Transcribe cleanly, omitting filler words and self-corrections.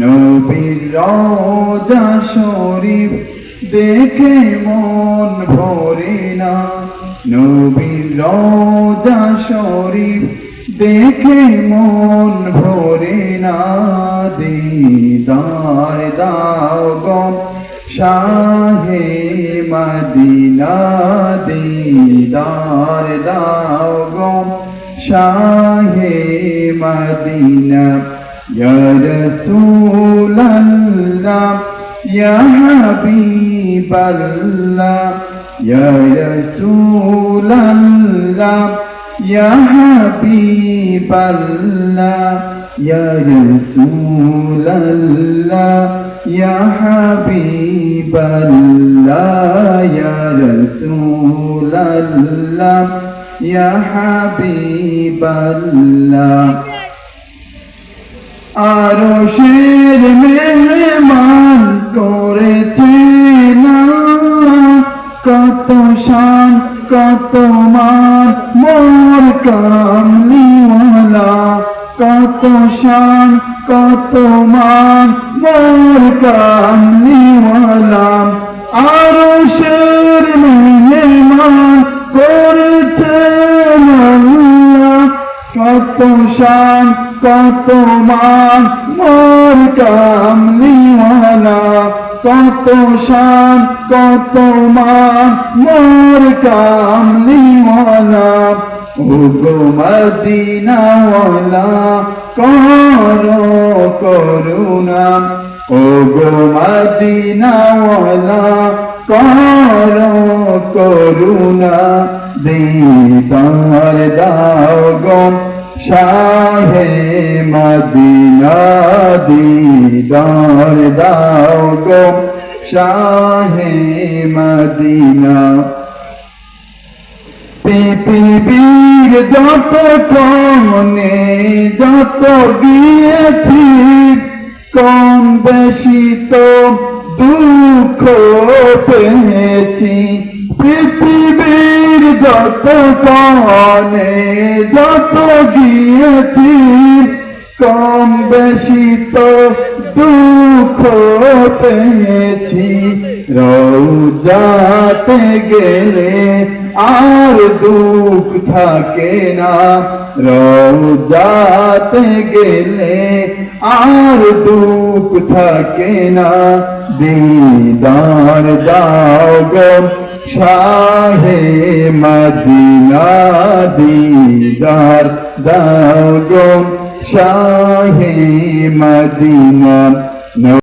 নবীর রওজা শরীফ দেখে মন ভরে না, নবীর রওজা শরীফ দেখে মন ভরে না। দিদার দাও গো শাহে মদিনা, দিদার দাও গো শাহে মদিনা। ইয়া রাসূলাল্লাহ ইয়া হাবিবাল্লাহ, ইয়া রাসূলাল্লাহ ইয়া হাবিবাল্লাহ, ইয়া রাসূলাল্লাহ ইয়া হাবিবাল্লাহ, ইয়া রাসূলাল্লাহ ইয়া হাবিবাল্লাহ। আরশের মেহমান করেছেন কত শান কত মান মোর কামলিওয়ালা, কত শান কত মান মোর কামলিওয়ালা। আরশের মেহমান করেছেন আল্লাহ, কত শান কত মান মোর কামলিওয়ালা, কত শান কত মান মোর কামলিওয়ালা। ওগো মদিনাওয়ালা করো করুণা, ওগো মদিনাওয়ালা করো করুণা। দিদার দাও গো শাহে মদিনা, দিদার দাও গো শাহে মদিনা। পৃথিবীর যত কমনে যত গিয়েছি, কম বেশি তো দুঃখ পেয়েছি। পৃথিবীর যত কমনে যত গিয়েছি, কম বেশি তো দুঃখ পেয়েছি। রওজাতে গেলে আর দুঃখ থাকে না, রওজাতে গেলে আর দুঃখ থাকে না। দিদার দাও গো শাহে মদিনা, দিদার দাও গো শাহে মদিনা।